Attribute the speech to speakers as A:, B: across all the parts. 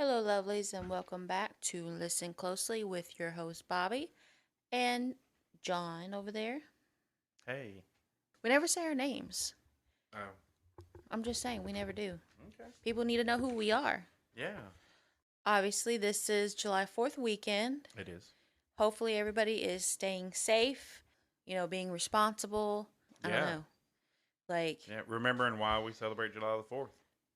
A: Hello, lovelies, and welcome back to Listen Closely with your host, Bobby, and John over there.
B: Hey.
A: We never say our names.
B: Oh.
A: I'm just saying, we never do.
B: Okay.
A: People need to know who we are.
B: Yeah.
A: Obviously, this is July 4th weekend.
B: It is.
A: Hopefully, everybody is staying safe, being responsible. I don't
B: Yeah.
A: know. Like,
B: Yeah. Remembering why we celebrate July the 4th.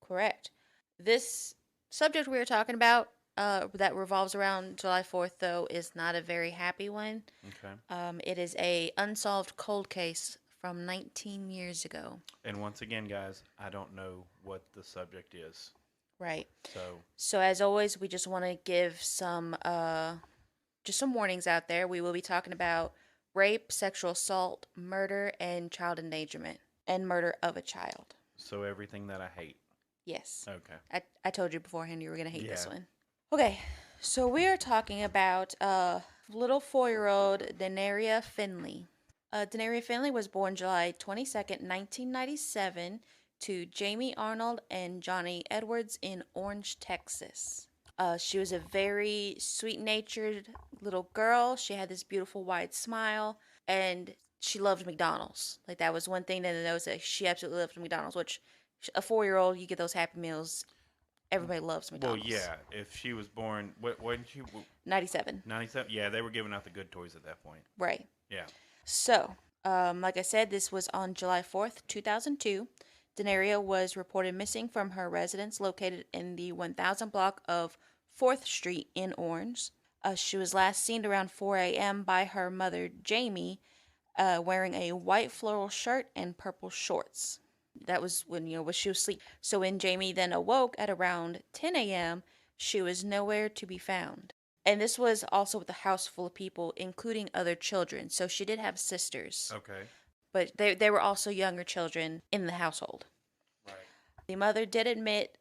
A: correct. This subject we are talking about that revolves around July 4th, though, is not a very happy one.
B: Okay.
A: It is a unsolved cold case from 19 years ago.
B: And once again, guys, I don't know what the subject is.
A: Right.
B: So,
A: So as always, we just want to give some warnings out there. We will be talking about rape, sexual assault, murder, and child endangerment, and murder of a child.
B: so everything that I hate.
A: Yes.
B: Okay.
A: I told you beforehand you were going to hate this
B: Yeah.
A: one. Okay. So we are talking about little 4-year-old Dannarriah Finley. Dannarriah Finley was born July 22nd, 1997, to Jamie Arnold and Johnny Edwards in Orange, Texas. She was a very sweet natured little girl. She had this beautiful wide smile, and she loved McDonald's. Like, that was one thing that I noticed, that she absolutely loved McDonald's, which a 4-year-old, you get those Happy Meals. Everybody loves
B: Well,
A: McDonald's.
B: yeah. If she was born, when she
A: 97.
B: 97? Yeah, they were giving out the good toys at that point.
A: Right.
B: Yeah.
A: So, like I said, this was on July 4th, 2002. Dannarriah was reported missing from her residence located in the 1000 block of 4th Street in Orange. She was last seen around 4 a.m. by her mother, Jamie, wearing a white floral shirt and purple shorts. That was when she was asleep. So when Jamie then awoke at around 10 a.m., she was nowhere to be found. And this was also with a house full of people, including other children. So she did have sisters,
B: Okay.
A: but they were also younger children in the household.
B: Right.
A: The mother did admit,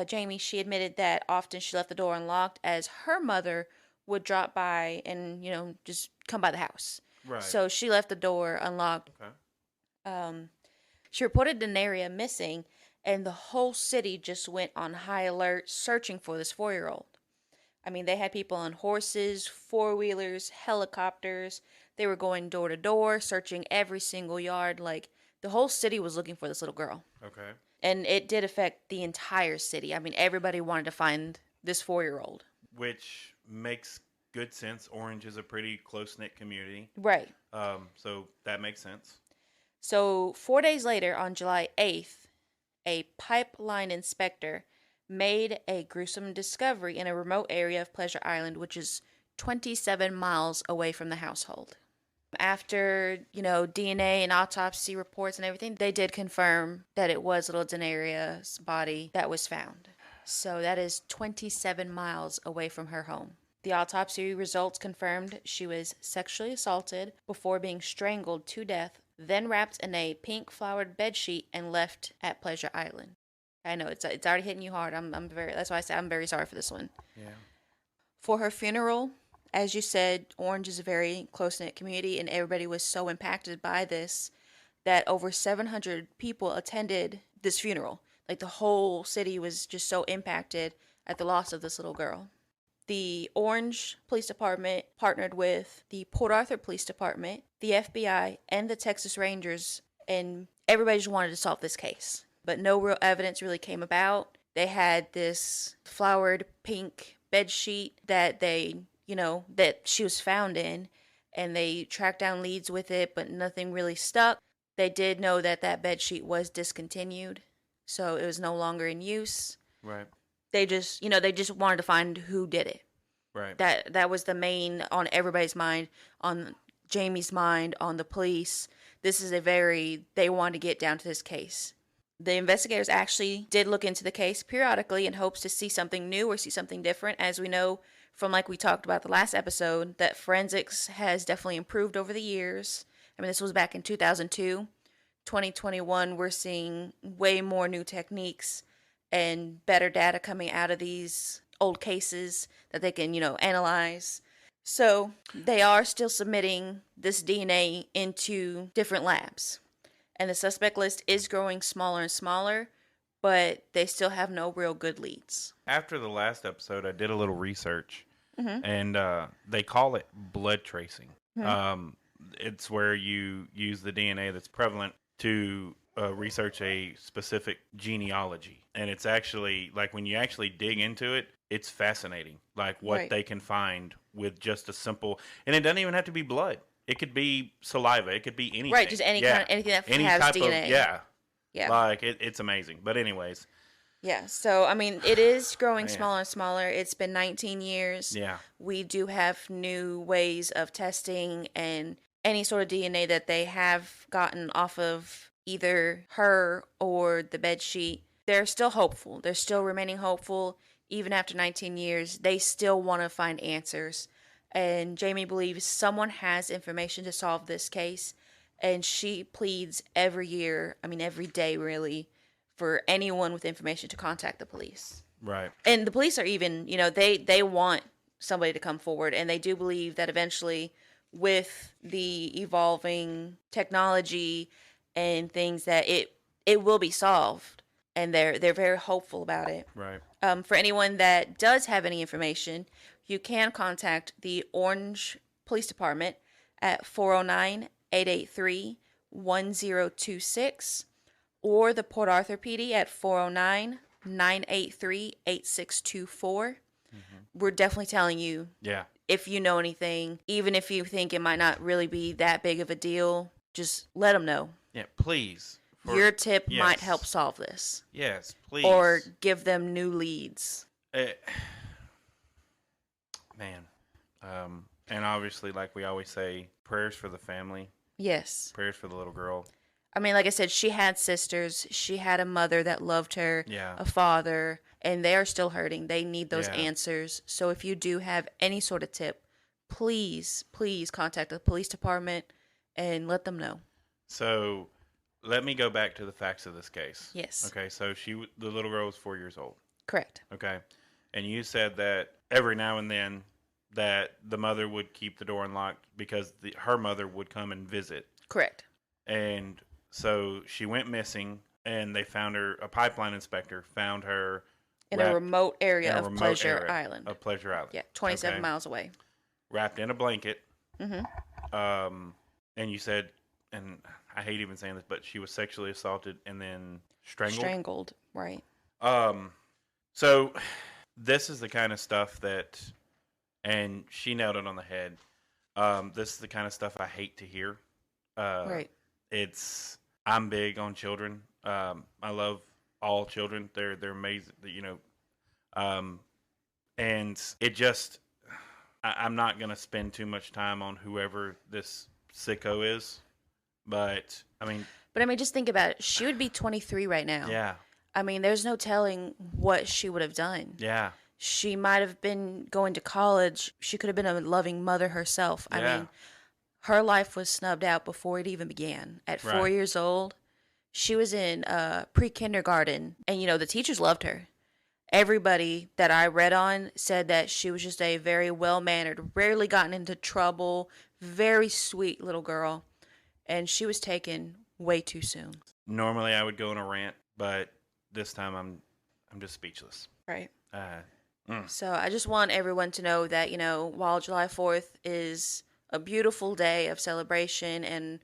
A: Jamie, she admitted that often she left the door unlocked as her mother would drop by and, just come by the house.
B: Right.
A: So she left the door unlocked.
B: Okay.
A: Um, she reported Dannarriah missing, and the whole city just went on high alert searching for this 4-year-old. I mean, they had people on horses, four-wheelers, helicopters. They were going door to door, searching every single yard. Like, the whole city was looking for this little girl.
B: Okay.
A: And it did affect the entire city. I mean, everybody wanted to find this 4-year-old.
B: Which makes good sense. Orange is a pretty close knit community.
A: Right.
B: So that makes sense.
A: So 4 days later, on July 8th, a pipeline inspector made a gruesome discovery in a remote area of Pleasure Island, which is 27 miles away from the household. After, DNA and autopsy reports and everything, they did confirm that it was little Dannarriah's body that was found. So that is 27 miles away from her home. The autopsy results confirmed she was sexually assaulted before being strangled to death, then wrapped in a pink flowered bedsheet and left at Pleasure Island. I know it's already hitting you hard. That's why I say I'm very sorry for this one.
B: Yeah.
A: For her funeral, as you said, Orange is a very close knit community, and everybody was so impacted by this that over 700 people attended this funeral. Like, the whole city was just so impacted at the loss of this little girl. The Orange Police Department partnered with the Port Arthur Police Department, the FBI, and the Texas Rangers, and everybody just wanted to solve this case. But no real evidence really came about. They had this flowered pink bed sheet that that she was found in, and they tracked down leads with it, but nothing really stuck. They did know that bed sheet was discontinued, so it was no longer in use.
B: Right.
A: They just wanted to find who did it.
B: Right.
A: That was the main on everybody's mind, on Jamie's mind, on the police. They wanted to get down to this case. The investigators actually did look into the case periodically in hopes to see something new or see something different. As we know from, like we talked about the last episode, that forensics has definitely improved over the years. I mean, this was back in 2002. 2021, we're seeing way more new techniques and better data coming out of these old cases that they can, analyze. So they are still submitting this DNA into different labs. And the suspect list is growing smaller and smaller, but they still have no real good leads.
B: After the last episode, I did a little research,
A: Mm-hmm.
B: and they call it blood tracing.
A: Mm-hmm.
B: Um, it's where you use the DNA that's prevalent to research a specific genealogy. And it's actually, like, when you actually dig into it, it's fascinating, like what
A: Right.
B: they can find with just a simple, and it doesn't even have to be blood. It could be saliva. It could be anything.
A: Right, just any kind of anything that
B: Any
A: has
B: type
A: DNA.
B: of, yeah.
A: Yeah.
B: Like, it's amazing. But anyways,
A: Yeah. So, I mean, it is growing
B: man.
A: smaller and smaller. It's been 19 years.
B: Yeah.
A: We do have new ways of testing, and any sort of DNA that they have gotten off of either her or the bed sheet, they're still hopeful. They're still remaining hopeful. Even after 19 years, they still want to find answers. And Jamie believes someone has information to solve this case. And she pleads every year, I mean, every day really, for anyone with information to contact the police.
B: Right.
A: And the police are even, they want somebody to come forward. And they do believe that eventually, with the evolving technology and things, that it will be solved. And they're very hopeful about it.
B: Right.
A: For anyone that does have any information, you can contact the Orange Police Department at 409-883-1026 or the Port Arthur PD at 409-983-8624. We're definitely telling you,
B: Yeah.
A: if you know anything, even if you think it might not really be that big of a deal, just let them know.
B: Yeah. Please.
A: Your tip
B: yes.
A: might help solve this.
B: Yes. Please.
A: Or give them new leads.
B: Man. And obviously, like we always say, prayers for the family.
A: Yes.
B: Prayers for the little girl.
A: I mean, like I said, she had sisters. She had a mother that loved her,
B: Yeah.
A: a father, and they are still hurting. They need those
B: Yeah.
A: answers. So if you do have any sort of tip, please, please contact the police department and let them know.
B: So let me go back to the facts of this case.
A: Yes.
B: Okay. So the little girl was 4 years old.
A: Correct.
B: Okay. And you said that every now and then that the mother would keep the door unlocked because her mother would come and visit.
A: Correct.
B: And so she went missing, and they found her. A pipeline inspector found her
A: In a remote area of Pleasure
B: area
A: Island.
B: Of Pleasure Island.
A: Yeah, 27
B: Okay.
A: miles away.
B: Wrapped in a blanket.
A: Mm-hmm.
B: And you said, and I hate even saying this, but she was sexually assaulted and then strangled.
A: Strangled, right.
B: So this is the kind of stuff that, and she nailed it on the head. This is the kind of stuff I hate to hear.
A: Right.
B: I'm big on children. I love all children. They're amazing, and it just, I'm not going to spend too much time on whoever this sicko is, but I mean,
A: just think about it. She would be 23 right now.
B: yeah,
A: I mean, there's no telling what she would have done.
B: yeah,
A: She might have been going to college. She could have been a loving mother herself. I
B: Yeah.
A: mean, her life was snubbed out before it even began. At 4
B: Right.
A: years old, she was in pre-kindergarten, and the teachers loved her. Everybody that I read on said that she was just a very well-mannered, rarely gotten into trouble, very sweet little girl, and she was taken way too soon.
B: Normally I would go on a rant, but this time I'm just speechless.
A: Right.
B: Mm.
A: So I just want everyone to know that, while July 4th is a beautiful day of celebration and,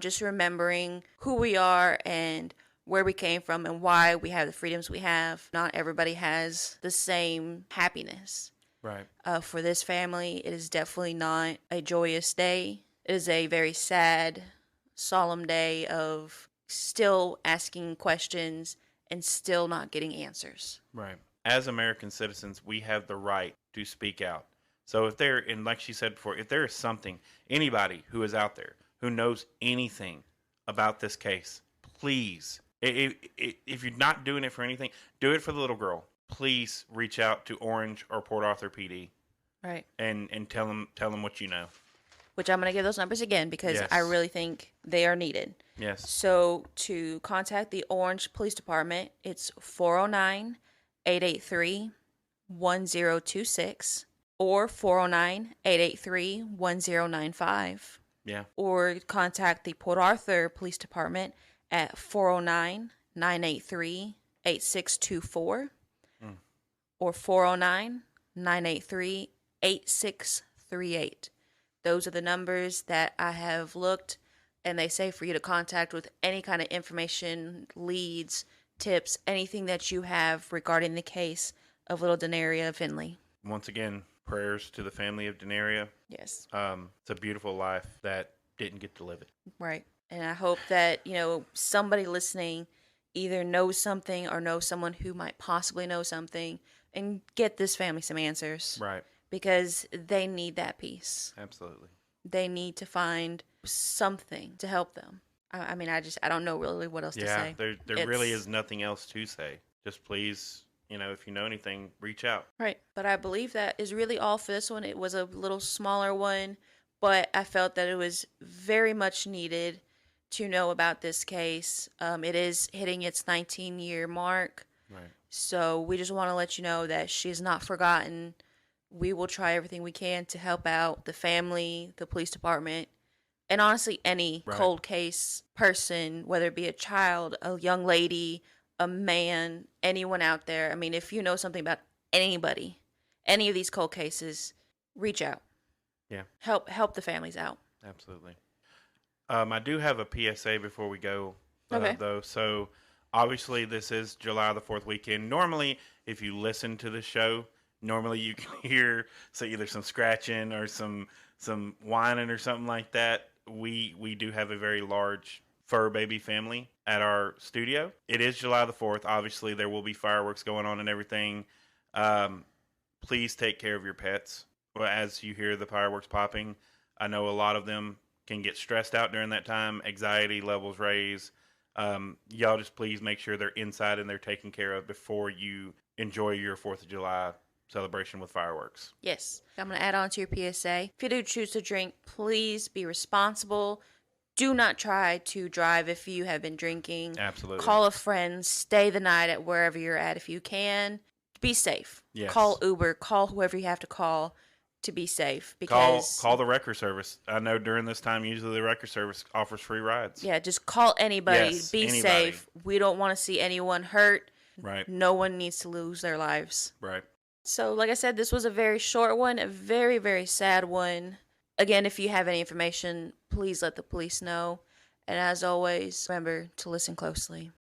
A: just remembering who we are and where we came from and why we have the freedoms we have, not everybody has the same happiness.
B: Right.
A: For this family, it is definitely not a joyous day. It is a very sad, solemn day of still asking questions and still not getting answers.
B: Right. As American citizens, we have the right to speak out. So if there, and like she said before, if there is something, anybody who is out there who knows anything about this case, please, if you're not doing it for anything, do it for the little girl. Please reach out to Orange or Port Arthur PD.
A: Right.
B: And tell them what you know.
A: Which I'm going to give those numbers again because
B: Yes.
A: I really think they are needed.
B: Yes.
A: So to contact the Orange Police Department, it's 409-883-1026 or 409-883-1095.
B: Yeah.
A: Or contact the Port Arthur Police Department at 409-983 8624
B: Mm.
A: or 409-983-8638. Those are the numbers that I have looked, and they say for you to contact with any kind of information, leads, tips, anything that you have regarding the case of little Dannarriah Finley.
B: Once again, prayers to the family of Dannarriah.
A: Yes.
B: It's a beautiful life that didn't get to live it.
A: Right. And I hope that, somebody listening either knows something or knows someone who might possibly know something and get this family some answers.
B: Right.
A: Because they need that peace.
B: Absolutely.
A: They need to find something to help them. I mean, I don't know really what else to say.
B: There really is nothing else to say. Just please, if you know anything, reach out.
A: Right. But I believe that is really all for this one. It was a little smaller one, but I felt that it was very much needed to know about this case. It is hitting its 19-year mark.
B: Right.
A: So we just want to let you know that she's not forgotten. We will try everything we can to help out the family, the police department, and honestly any cold case person, whether it be a child, a young lady, a man, anyone out there. I mean, if you know something about anybody, any of these cold cases, reach out.
B: Yeah.
A: Help the families out.
B: Absolutely. I do have a PSA before we go,
A: Okay.
B: though. So obviously this is July the 4th weekend. Normally, if you listen to the show, normally you can hear either some scratching or some whining or something like that. We do have a very large fur baby family at our studio. It is July the 4th. Obviously, there will be fireworks going on and everything. Please take care of your pets. Well, as you hear the fireworks popping, I know a lot of them can get stressed out during that time. Anxiety levels raise. Y'all just please make sure they're inside and they're taken care of before you enjoy your 4th of July celebration with fireworks.
A: Yes. I'm going to add on to your PSA. If you do choose to drink, please be responsible. Do not try to drive if you have been drinking.
B: Absolutely.
A: Call a friend. Stay the night at wherever you're at if you can. Be safe.
B: Yes.
A: Call Uber. Call whoever you have to call to be safe. Because
B: call the wrecker service. I know during this time, usually the wrecker service offers free rides.
A: Yeah, just call anybody.
B: Yes,
A: be
B: anybody.
A: safe. We don't want to see anyone hurt.
B: Right.
A: No one needs to lose their lives.
B: Right.
A: So, like I said, this was a very short one, a very, very sad one. Again, if you have any information, please let the police know. And as always, remember to listen closely.